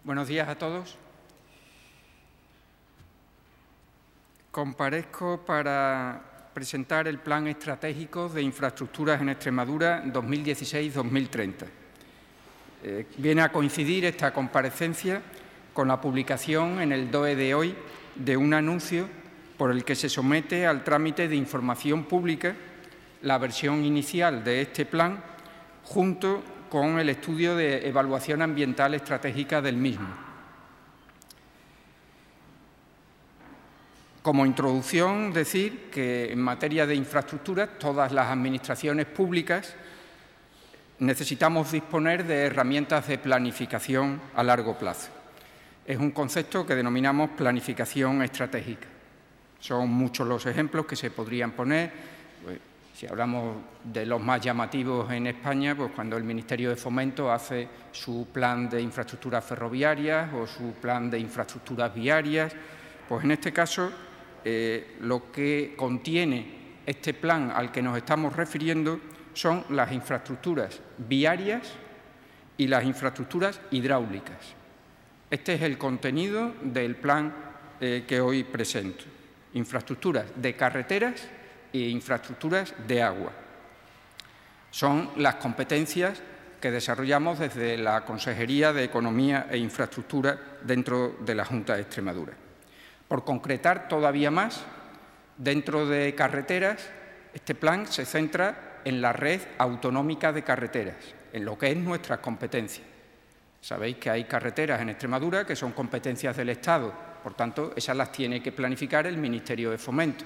Buenos días a todos. Comparezco para presentar el Plan Estratégico de Infraestructuras en Extremadura 2016-2030. Viene a coincidir esta comparecencia con la publicación en el DOE de hoy de un anuncio por el que se somete al trámite de información pública la versión inicial de este plan junto con el estudio de evaluación ambiental estratégica del mismo. Como introducción, decir que en materia de infraestructuras, todas las administraciones públicas necesitamos disponer de herramientas de planificación a largo plazo. Es un concepto que denominamos planificación estratégica. Son muchos los ejemplos que se podrían poner. Si hablamos de los más llamativos en España, pues cuando el Ministerio de Fomento hace su plan de infraestructuras ferroviarias o su plan de infraestructuras viarias, pues en este caso lo que contiene este plan al que nos estamos refiriendo son las infraestructuras viarias y las infraestructuras hidráulicas. Este es el contenido del plan que hoy presento. Infraestructuras de carreteras e infraestructuras de agua. Son las competencias que desarrollamos desde la Consejería de Economía e Infraestructura dentro de la Junta de Extremadura. Por concretar todavía más, dentro de carreteras, este plan se centra en la red autonómica de carreteras, en lo que es nuestra competencia. Sabéis que hay carreteras en Extremadura que son competencias del Estado, por tanto, esas las tiene que planificar el Ministerio de Fomento.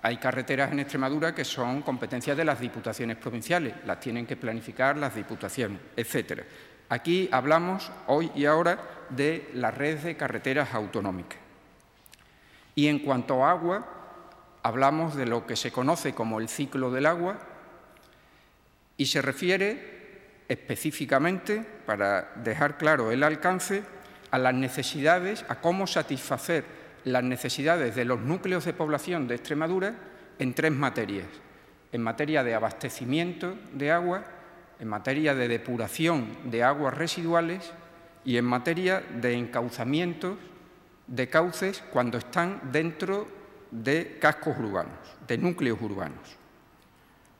Hay carreteras en Extremadura que son competencias de las diputaciones provinciales, las tienen que planificar las diputaciones, etcétera. Aquí hablamos hoy y ahora de la red de carreteras autonómicas. Y en cuanto a agua, hablamos de lo que se conoce como el ciclo del agua y se refiere específicamente, para dejar claro el alcance, a las necesidades, a cómo satisfacer las necesidades de los núcleos de población de Extremadura en tres materias: en materia de abastecimiento de agua, en materia de depuración de aguas residuales y en materia de encauzamiento de cauces cuando están dentro de cascos urbanos, de núcleos urbanos.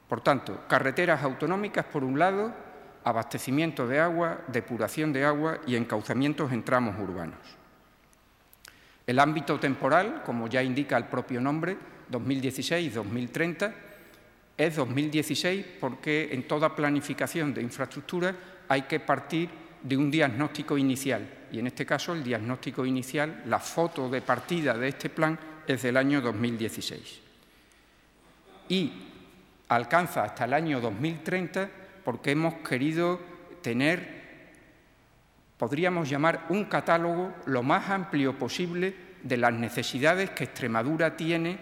Por tanto, carreteras autonómicas por un lado, abastecimiento de agua, depuración de agua y encauzamientos en tramos urbanos. El ámbito temporal, como ya indica el propio nombre, 2016-2030, es 2016 porque en toda planificación de infraestructura hay que partir de un diagnóstico inicial. Y en este caso, el diagnóstico inicial, la foto de partida de este plan, es del año 2016. Y alcanza hasta el año 2030 porque hemos querido tener, podríamos llamar, un catálogo lo más amplio posible de las necesidades que Extremadura tiene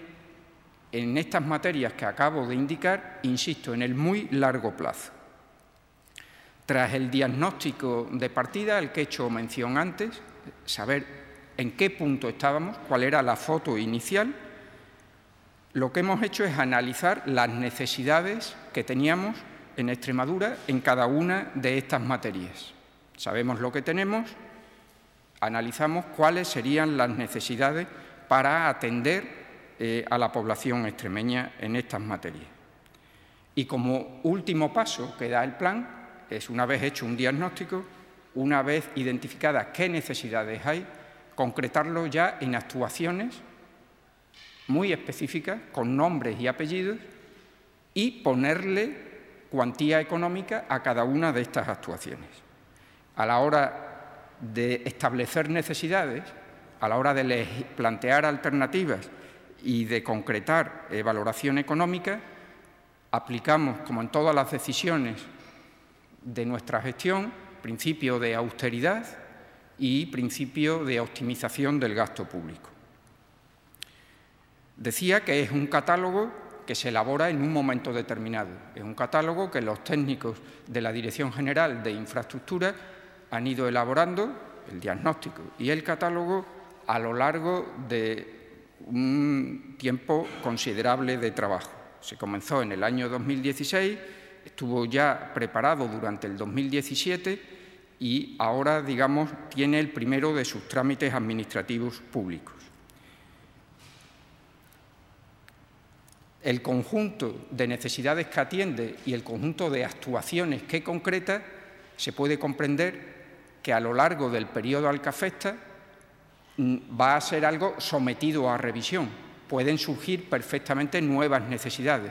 en estas materias que acabo de indicar, insisto, en el muy largo plazo. Tras el diagnóstico de partida, al que he hecho mención antes, saber en qué punto estábamos, cuál era la foto inicial, lo que hemos hecho es analizar las necesidades que teníamos en Extremadura en cada una de estas materias. Sabemos lo que tenemos, analizamos cuáles serían las necesidades para atender a la población extremeña en estas materias. Y como último paso que da el plan, es una vez hecho un diagnóstico, una vez identificadas qué necesidades hay, concretarlo ya en actuaciones muy específicas, con nombres y apellidos, y ponerle cuantía económica a cada una de estas actuaciones. A la hora de establecer necesidades, a la hora de plantear alternativas y de concretar valoración económica, aplicamos, como en todas las decisiones de nuestra gestión, principio de austeridad y principio de optimización del gasto público. Decía que es un catálogo que se elabora en un momento determinado. Es un catálogo que los técnicos de la Dirección General de Infraestructura han ido elaborando, el diagnóstico y el catálogo, a lo largo de un tiempo considerable de trabajo. Se comenzó en el año 2016, estuvo ya preparado durante el 2017 y ahora, digamos, tiene el primero de sus trámites administrativos públicos. El conjunto de necesidades que atiende y el conjunto de actuaciones que concreta se puede comprender que a lo largo del periodo al que afecta va a ser algo sometido a revisión. Pueden surgir perfectamente nuevas necesidades.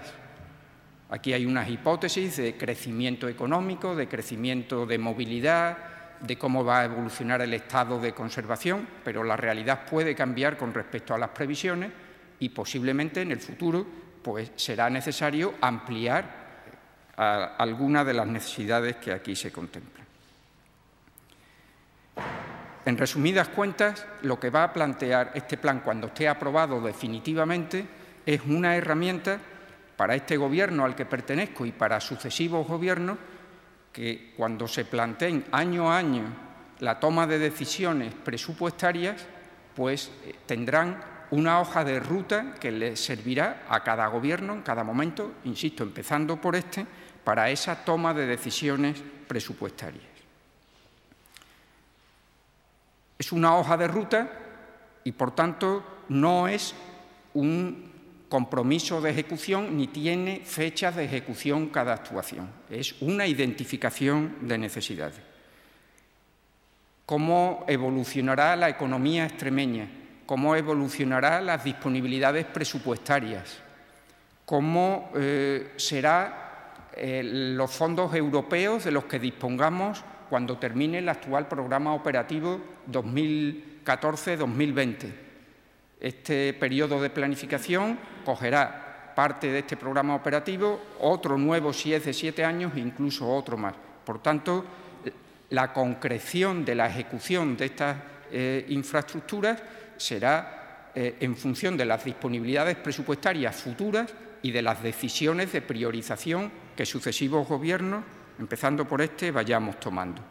Aquí hay unas hipótesis de crecimiento económico, de crecimiento de movilidad, de cómo va a evolucionar el estado de conservación, pero la realidad puede cambiar con respecto a las previsiones y posiblemente en el futuro pues, será necesario ampliar algunas de las necesidades que aquí se contemplan. En resumidas cuentas, lo que va a plantear este plan cuando esté aprobado definitivamente es una herramienta para este Gobierno al que pertenezco y para sucesivos gobiernos que cuando se planteen año a año la toma de decisiones presupuestarias, pues tendrán una hoja de ruta que les servirá a cada Gobierno en cada momento, insisto, empezando por este, para esa toma de decisiones presupuestarias. Es una hoja de ruta y, por tanto, no es un compromiso de ejecución ni tiene fechas de ejecución cada actuación. Es una identificación de necesidades. ¿Cómo evolucionará la economía extremeña? ¿Cómo evolucionarán las disponibilidades presupuestarias? ¿Cómo serán los fondos europeos de los que dispongamos cuando termine el actual programa operativo 2014-2020. Este periodo de planificación cogerá parte de este programa operativo, otro nuevo si es de 7 años e incluso otro más. Por tanto, la concreción de la ejecución de estas infraestructuras será en función de las disponibilidades presupuestarias futuras y de las decisiones de priorización que sucesivos gobiernos, empezando por este, vayamos tomando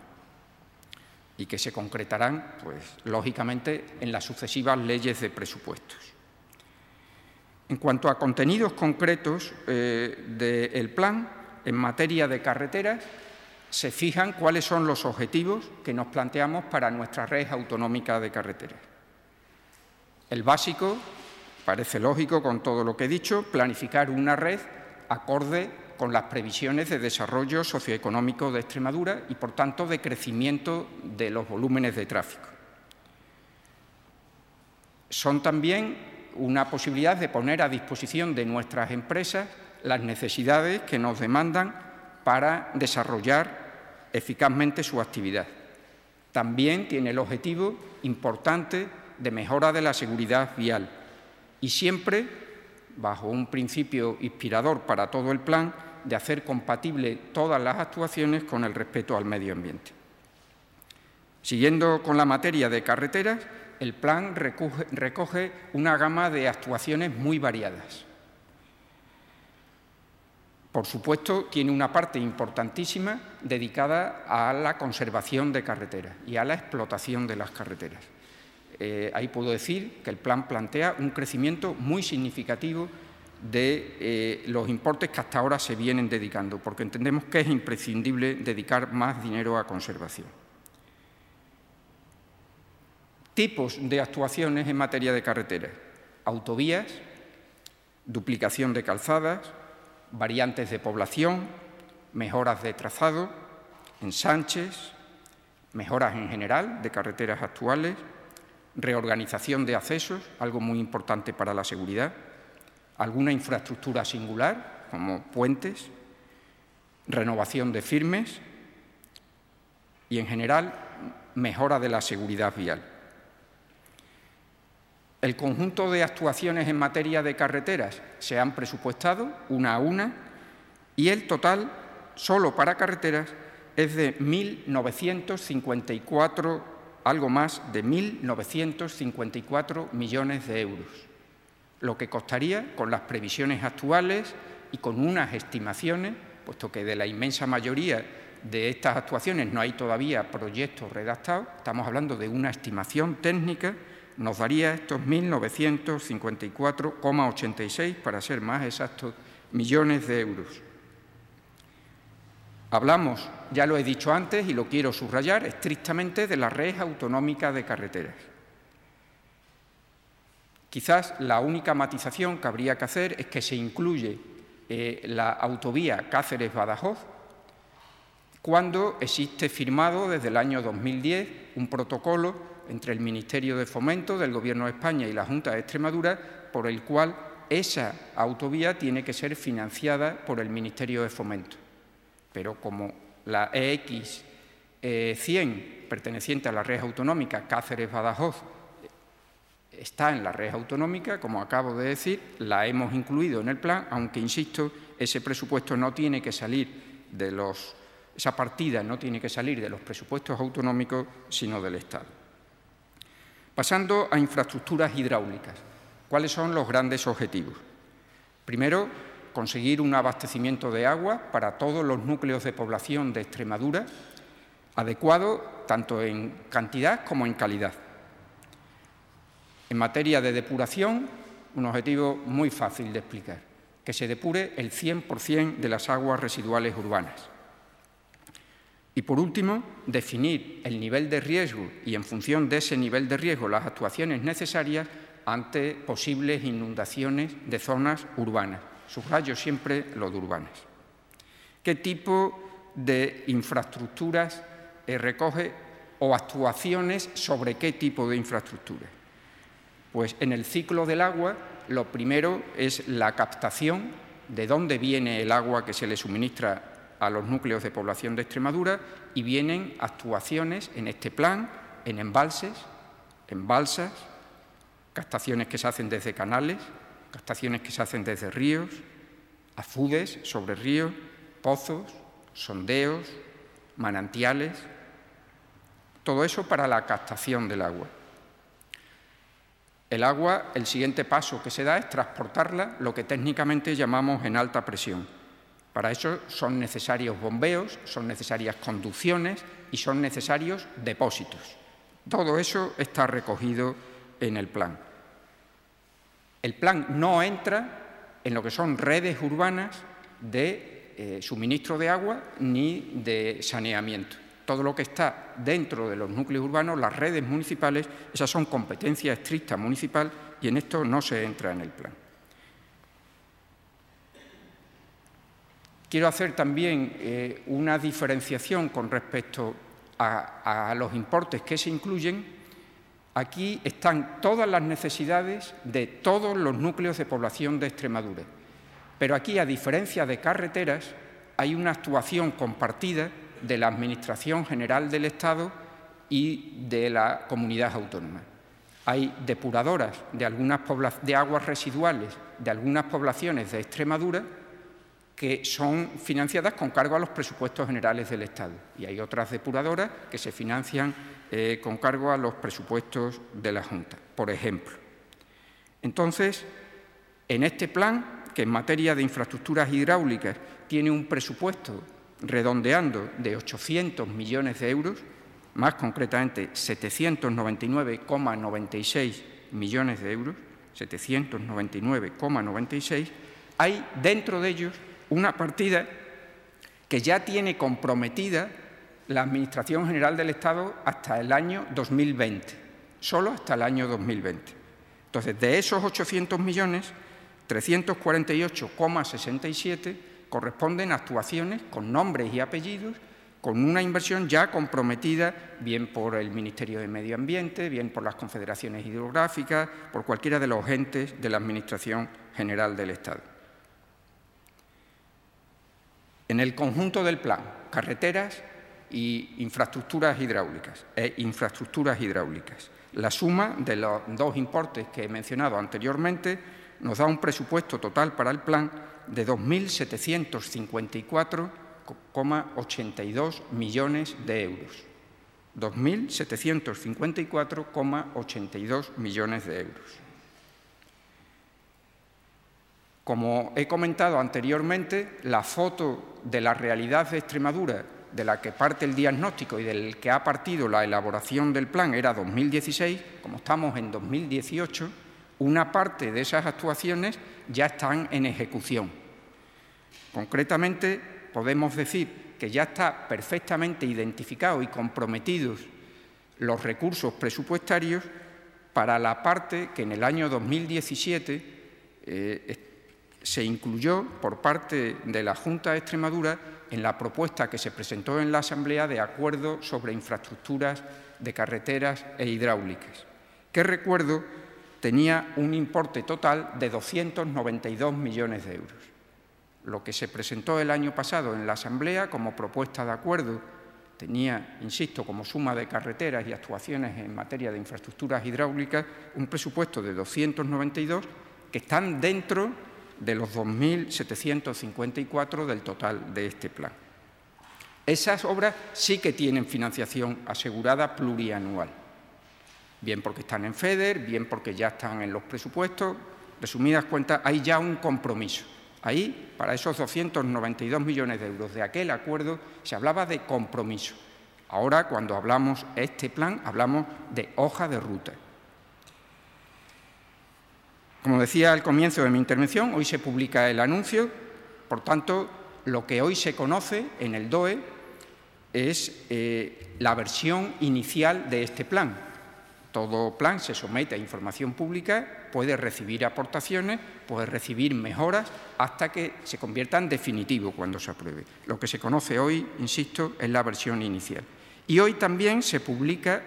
y que se concretarán, pues, lógicamente, en las sucesivas leyes de presupuestos. En cuanto a contenidos concretos del plan, en materia de carreteras, se fijan cuáles son los objetivos que nos planteamos para nuestra red autonómica de carreteras. El básico, parece lógico con todo lo que he dicho, planificar una red acorde con las previsiones de desarrollo socioeconómico de Extremadura y, por tanto, de crecimiento de los volúmenes de tráfico. Son también una posibilidad de poner a disposición de nuestras empresas las necesidades que nos demandan para desarrollar eficazmente su actividad. También tiene el objetivo importante de mejora de la seguridad vial y siempre bajo un principio inspirador para todo el plan de hacer compatible todas las actuaciones con el respeto al medio ambiente. Siguiendo con la materia de carreteras, el plan recoge una gama de actuaciones muy variadas. Por supuesto, tiene una parte importantísima dedicada a la conservación de carreteras y a la explotación de las carreteras. Ahí puedo decir que el plan plantea un crecimiento muy significativo de los importes que hasta ahora se vienen dedicando, porque entendemos que es imprescindible dedicar más dinero a conservación. Tipos de actuaciones en materia de carreteras: autovías, duplicación de calzadas, variantes de población, mejoras de trazado, ensanches, mejoras en general de carreteras actuales, reorganización de accesos, algo muy importante para la seguridad, alguna infraestructura singular, como puentes, renovación de firmes y, en general, mejora de la seguridad vial. El conjunto de actuaciones en materia de carreteras se han presupuestado una a una y el total, solo para carreteras, es de 1.954, algo más de 1.954 millones de euros, lo que costaría, con las previsiones actuales y con unas estimaciones, puesto que de la inmensa mayoría de estas actuaciones no hay todavía proyectos redactados, estamos hablando de una estimación técnica, nos daría estos 1.954,86, para ser más exactos, millones de euros. Hablamos, ya lo he dicho antes y lo quiero subrayar, estrictamente de la red autonómica de carreteras. Quizás la única matización que habría que hacer es que se incluye la autovía Cáceres-Badajoz cuando existe firmado desde el año 2010 un protocolo entre el Ministerio de Fomento del Gobierno de España y la Junta de Extremadura por el cual esa autovía tiene que ser financiada por el Ministerio de Fomento. Pero como la EX 100, perteneciente a la red autonómica Cáceres-Badajoz, está en la red autonómica, como acabo de decir, la hemos incluido en el plan, aunque, insisto, ese presupuesto no tiene que salir de esa partida no tiene que salir de los presupuestos autonómicos, sino del Estado. Pasando a infraestructuras hidráulicas. ¿Cuáles son los grandes objetivos? Primero, conseguir un abastecimiento de agua para todos los núcleos de población de Extremadura, adecuado tanto en cantidad como en calidad. En materia de depuración, un objetivo muy fácil de explicar, que se depure el 100% de las aguas residuales urbanas. Y, por último, definir el nivel de riesgo y, en función de ese nivel de riesgo, las actuaciones necesarias ante posibles inundaciones de zonas urbanas. Subrayo siempre lo de urbanas. ¿Qué tipo de infraestructuras recoge o actuaciones sobre qué tipo de infraestructuras? Pues en el ciclo del agua, lo primero es la captación de dónde viene el agua que se le suministra a los núcleos de población de Extremadura y vienen actuaciones en este plan, en embalses, en balsas, captaciones que se hacen desde canales, captaciones que se hacen desde ríos, afudes sobre ríos, pozos, sondeos, manantiales, todo eso para la captación del agua. El agua, el siguiente paso que se da es transportarla, lo que técnicamente llamamos en alta presión. Para eso son necesarios bombeos, son necesarias conducciones y son necesarios depósitos. Todo eso está recogido en el plan. El plan no entra en lo que son redes urbanas de suministro de agua ni de saneamiento. Todo lo que está dentro de los núcleos urbanos, las redes municipales, esas son competencia estricta municipal y en esto no se entra en el plan. Quiero hacer también una diferenciación con respecto a los importes que se incluyen. Aquí están todas las necesidades de todos los núcleos de población de Extremadura. Pero aquí, a diferencia de carreteras, hay una actuación compartida de la Administración General del Estado y de la comunidad autónoma. Hay depuradoras de aguas residuales de algunas poblaciones de Extremadura que son financiadas con cargo a los presupuestos generales del Estado. Y hay otras depuradoras que se financian con cargo a los presupuestos de la Junta, por ejemplo. Entonces, en este plan, que en materia de infraestructuras hidráulicas tiene un presupuesto redondeando de 800 millones de euros, más concretamente 799,96 millones de euros, 799,96, hay dentro de ellos una partida que ya tiene comprometida la Administración General del Estado hasta el año 2020, solo hasta el año 2020. Entonces, de esos 800 millones, 348,67 corresponden a actuaciones con nombres y apellidos, con una inversión ya comprometida, bien por el Ministerio de Medio Ambiente, bien por las confederaciones hidrográficas, por cualquiera de los entes de la Administración General del Estado. En el conjunto del plan, carreteras y infraestructuras hidráulicas, la suma de los dos importes que he mencionado anteriormente nos da un presupuesto total para el plan de 2.754,82 millones de euros. 2.754,82 millones de euros. Como he comentado anteriormente, la foto de la realidad de Extremadura, de la que parte el diagnóstico y del que ha partido la elaboración del plan, era 2016. Como estamos en 2018, una parte de esas actuaciones ya están en ejecución. Concretamente, podemos decir que ya está perfectamente identificado y comprometidos los recursos presupuestarios para la parte que en el año 2017 se incluyó por parte de la Junta de Extremadura en la propuesta que se presentó en la Asamblea de acuerdo sobre infraestructuras de carreteras e hidráulicas, que recuerdo tenía un importe total de 292 millones de euros. Lo que se presentó el año pasado en la Asamblea como propuesta de acuerdo tenía, insisto, como suma de carreteras y actuaciones en materia de infraestructuras hidráulicas, un presupuesto de 292 que están dentro de los 2.754 del total de este plan. Esas obras sí que tienen financiación asegurada plurianual, bien porque están en FEDER, bien porque ya están en los presupuestos. Resumidas cuentas, hay ya un compromiso. Ahí, para esos 292 millones de euros de aquel acuerdo, se hablaba de compromiso. Ahora, cuando hablamos de este plan, hablamos de hoja de ruta. Como decía al comienzo de mi intervención, hoy se publica el anuncio. Por tanto, lo que hoy se conoce en el DOE es la versión inicial de este plan. Todo plan se somete a información pública, puede recibir aportaciones, puede recibir mejoras, hasta que se convierta en definitivo cuando se apruebe. Lo que se conoce hoy, insisto, es la versión inicial. Y hoy también se publica,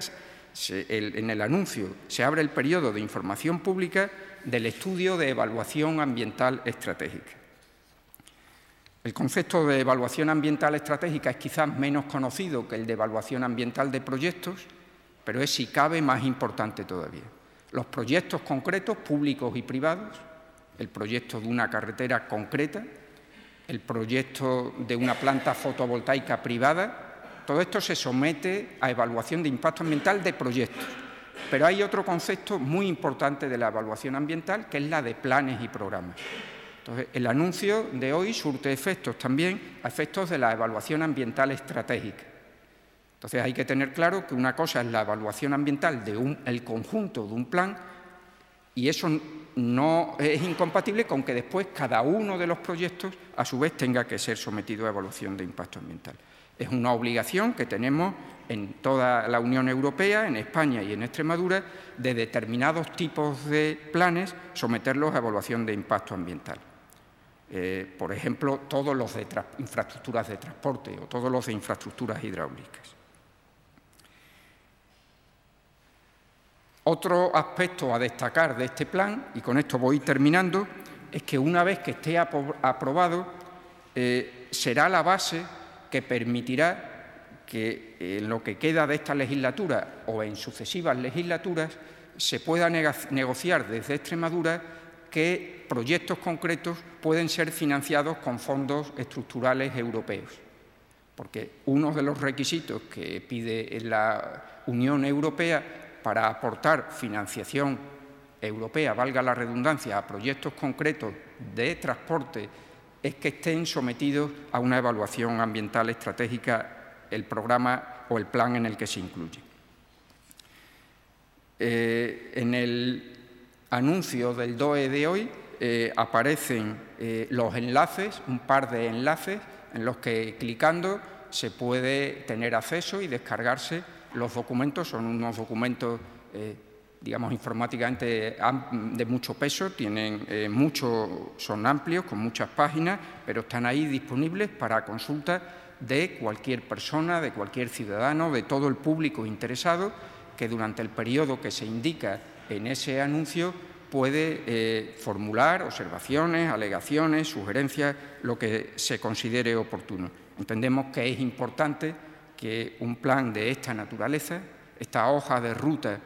en el anuncio, se abre el periodo de información pública del estudio de evaluación ambiental estratégica. El concepto de evaluación ambiental estratégica es quizás menos conocido que el de evaluación ambiental de proyectos, pero es, si cabe, más importante todavía. Los proyectos concretos, públicos y privados, el proyecto de una carretera concreta, el proyecto de una planta fotovoltaica privada, todo esto se somete a evaluación de impacto ambiental de proyectos. Pero hay otro concepto muy importante de la evaluación ambiental, que es la de planes y programas. Entonces, el anuncio de hoy surte efectos también a efectos de la evaluación ambiental estratégica. Entonces, hay que tener claro que una cosa es la evaluación ambiental del conjunto de un plan, y eso no es incompatible con que después cada uno de los proyectos, a su vez, tenga que ser sometido a evaluación de impacto ambiental. Es una obligación que tenemos en toda la Unión Europea, en España y en Extremadura, de determinados tipos de planes someterlos a evaluación de impacto ambiental. Por ejemplo, todos los de infraestructuras de transporte o todos los de infraestructuras hidráulicas. Otro aspecto a destacar de este plan, y con esto voy terminando, es que una vez que esté aprobado, será la base que permitirá que en lo que queda de esta legislatura o en sucesivas legislaturas se pueda negociar desde Extremadura que proyectos concretos pueden ser financiados con fondos estructurales europeos. Porque uno de los requisitos que pide la Unión Europea para aportar financiación europea, valga la redundancia, a proyectos concretos de transporte, es que estén sometidos a una evaluación ambiental estratégica el programa o el plan en el que se incluye. En el anuncio del DOE de hoy aparecen los enlaces, un par de enlaces en los que clicando se puede tener acceso y descargarse los documentos. Son unos documentos, digamos, informáticamente de mucho peso, son amplios, con muchas páginas, pero están ahí disponibles para consulta de cualquier persona, de cualquier ciudadano, de todo el público interesado, que durante el periodo que se indica en ese anuncio puede formular observaciones, alegaciones, sugerencias, lo que se considere oportuno. Entendemos que es importante que un plan de esta naturaleza, esta hoja de ruta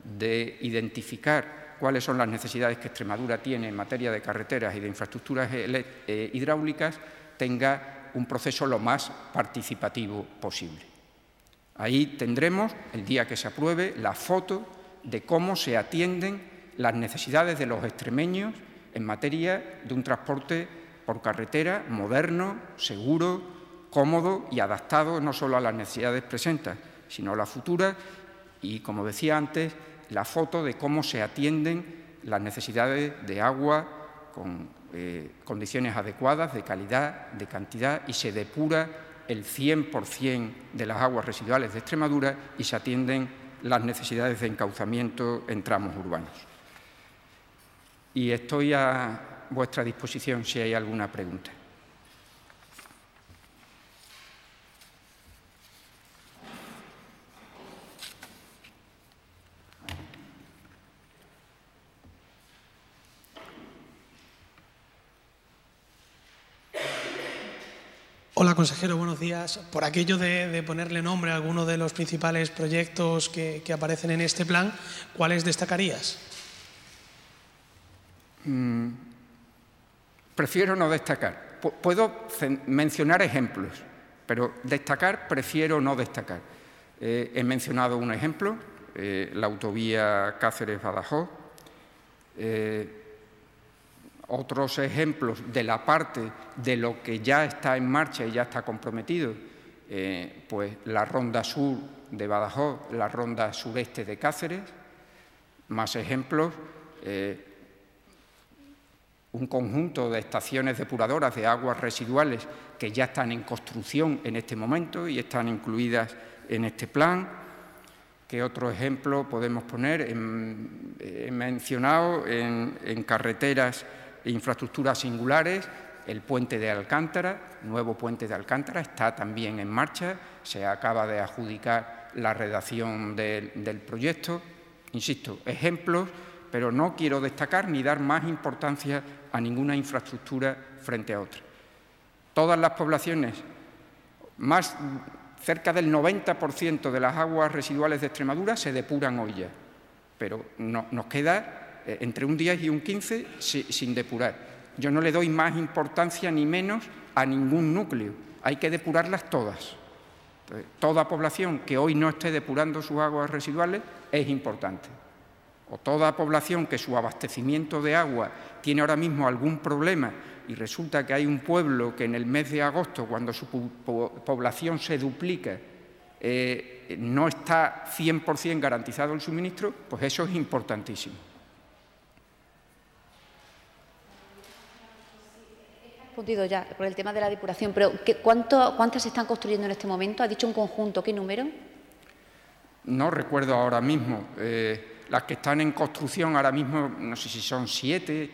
de identificar cuáles son las necesidades que Extremadura tiene en materia de carreteras y de infraestructuras hidráulicas, tenga un proceso lo más participativo posible. Ahí tendremos, el día que se apruebe, la foto de cómo se atienden las necesidades de los extremeños en materia de un transporte por carretera moderno, seguro, cómodo y adaptado no solo a las necesidades presentes, sino a las futuras, y, como decía antes, la foto de cómo se atienden las necesidades de agua con condiciones adecuadas, de calidad, de cantidad, y se depura el 100% de las aguas residuales de Extremadura y se atienden las necesidades de encauzamiento en tramos urbanos. Y estoy a vuestra disposición si hay alguna pregunta. Hola, consejero, buenos días. Por aquello de ponerle nombre a alguno de los principales proyectos que aparecen en este plan, ¿cuáles destacarías? Prefiero no destacar. Puedo mencionar ejemplos, pero destacar prefiero no destacar. He mencionado un ejemplo, la autovía Cáceres-Badajoz. Otros ejemplos de la parte de lo que ya está en marcha y ya está comprometido, pues la ronda sur de Badajoz, la ronda sureste de Cáceres. Más ejemplos, un conjunto de estaciones depuradoras de aguas residuales que ya están en construcción en este momento y están incluidas en este plan. ¿Qué otro ejemplo podemos poner? He mencionado en carreteras e infraestructuras singulares, el puente de Alcántara, nuevo puente de Alcántara, está también en marcha, se acaba de adjudicar la redacción del proyecto. Insisto, ejemplos, pero no quiero destacar ni dar más importancia a ninguna infraestructura frente a otra. Todas las poblaciones, cerca del 90% de las aguas residuales de Extremadura se depuran hoy ya, pero nos queda entre un 10 y un 15 sin depurar. Yo no le doy más importancia ni menos a ningún núcleo. Hay que depurarlas todas. Entonces, toda población que hoy no esté depurando sus aguas residuales es importante. O toda población que su abastecimiento de agua tiene ahora mismo algún problema y resulta que hay un pueblo que en el mes de agosto, cuando su población se duplica, no está 100% garantizado el suministro, pues eso es importantísimo. Respondido ya por el tema de la depuración, pero ¿cuántas se están construyendo en este momento? ¿Ha dicho un conjunto? ¿Qué número? No recuerdo ahora mismo. Las que están en construcción ahora mismo, no sé si son 7.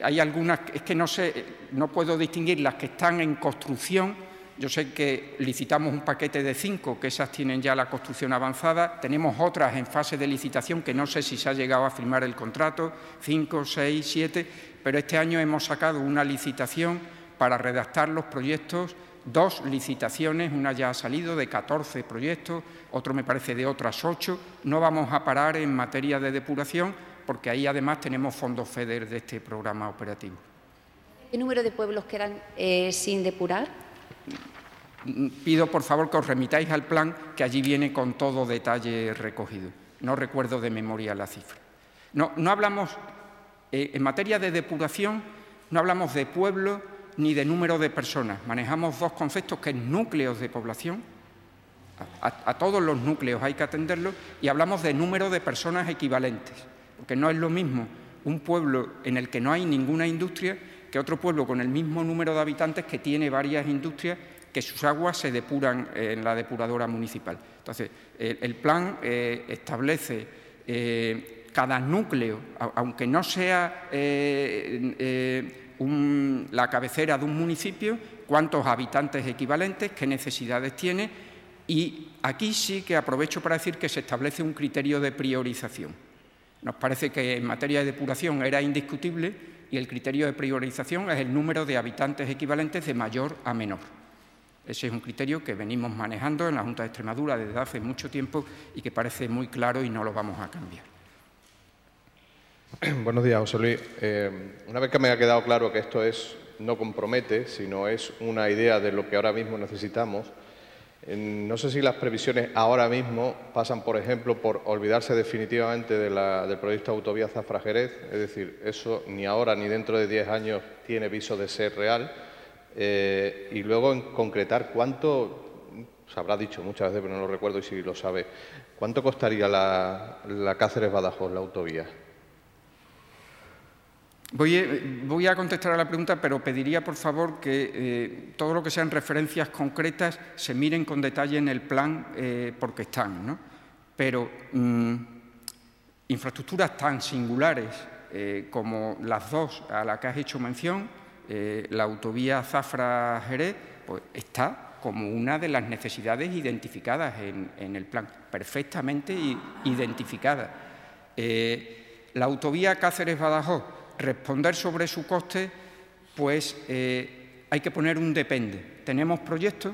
Hay algunas, es que no sé, no puedo distinguir las que están en construcción. Yo sé que licitamos un paquete de 5, que esas tienen ya la construcción avanzada. Tenemos otras en fase de licitación que no sé si se ha llegado a firmar el contrato, 5, 6, 7, pero este año hemos sacado una licitación para redactar los proyectos, 2 licitaciones, una ya ha salido de 14 proyectos, otro me parece de otras 8. No vamos a parar en materia de depuración porque ahí además tenemos fondos FEDER de este programa operativo. ¿Qué número de pueblos quedan sin depurar? Pido por favor que os remitáis al plan, que allí viene con todo detalle recogido. No recuerdo de memoria la cifra. No hablamos, en materia de depuración, no hablamos de pueblo ni de número de personas. Manejamos 2 conceptos, que es núcleos de población. A todos los núcleos hay que atenderlos, y hablamos de número de personas equivalentes, porque no es lo mismo un pueblo en el que no hay ninguna industria que otro pueblo con el mismo número de habitantes que tiene varias industrias, que sus aguas se depuran en la depuradora municipal. Entonces, el plan establece cada núcleo, aunque no sea la cabecera de un municipio, cuántos habitantes equivalentes, qué necesidades tiene, y aquí sí que aprovecho para decir que se establece un criterio de priorización. Nos parece que en materia de depuración era indiscutible y el criterio de priorización es el número de habitantes equivalentes de mayor a menor. Ese es un criterio que venimos manejando en la Junta de Extremadura desde hace mucho tiempo y que parece muy claro y no lo vamos a cambiar. Buenos días, José Luis. Una vez que me ha quedado claro que esto no compromete, sino es una idea de lo que ahora mismo necesitamos, no sé si las previsiones ahora mismo pasan, por ejemplo, por olvidarse definitivamente del proyecto de autovía Zafra-Jerez, es decir, eso ni ahora ni dentro de 10 años tiene viso de ser real, y luego en concretar cuánto, se habrá dicho muchas veces, pero no lo recuerdo y si lo sabe, ¿cuánto costaría la Cáceres-Badajoz, la autovía? Voy a contestar a la pregunta, pero pediría, por favor, que todo lo que sean referencias concretas se miren con detalle en el plan porque están, ¿no? Pero infraestructuras tan singulares como las dos a las que has hecho mención, la autovía Zafra-Jerez, pues está como una de las necesidades identificadas en el plan, perfectamente identificada. La autovía Cáceres-Badajoz, responder sobre su coste, pues hay que poner un depende. Tenemos proyectos,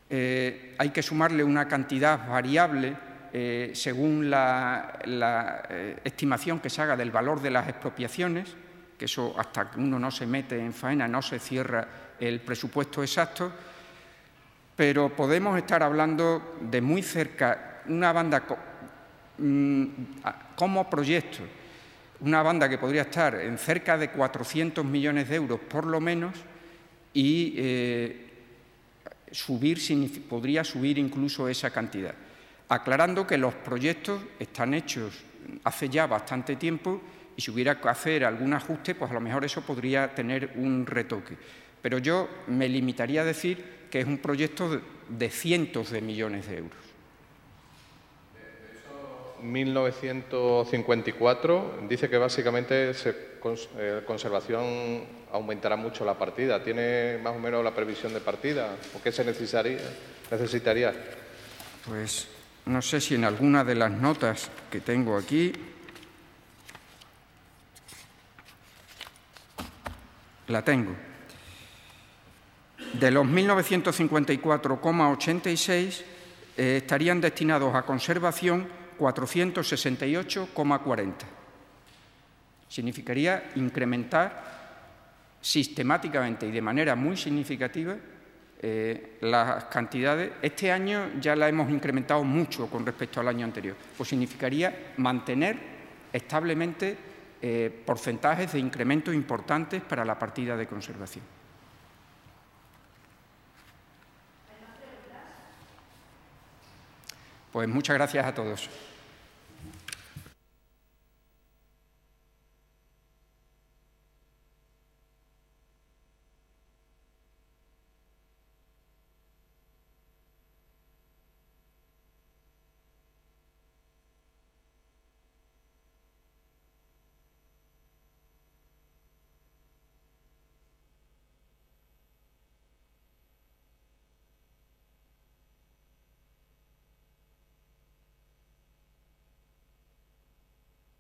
hay que sumarle una cantidad variable según la estimación que se haga del valor de las expropiaciones, que eso hasta que uno no se mete en faena no se cierra el presupuesto exacto, pero podemos estar hablando de muy cerca una banda como proyecto, una banda que podría estar en cerca de 400 millones de euros por lo menos y podría subir incluso esa cantidad. Aclarando que los proyectos están hechos hace ya bastante tiempo y si hubiera que hacer algún ajuste, pues a lo mejor eso podría tener un retoque. Pero yo me limitaría a decir que es un proyecto de cientos de millones de euros. 1954 dice que básicamente conservación aumentará mucho la partida. ¿Tiene más o menos la previsión de partida? ¿O qué se necesitaría? Pues no sé si en alguna de las notas que tengo aquí la tengo. De los 1954,86 estarían destinados a conservación 468,40. Significaría incrementar sistemáticamente y de manera muy significativa las cantidades. Este año ya la hemos incrementado mucho con respecto al año anterior. Pues significaría mantener establemente porcentajes de incremento importantes para la partida de conservación. Pues muchas gracias a todos.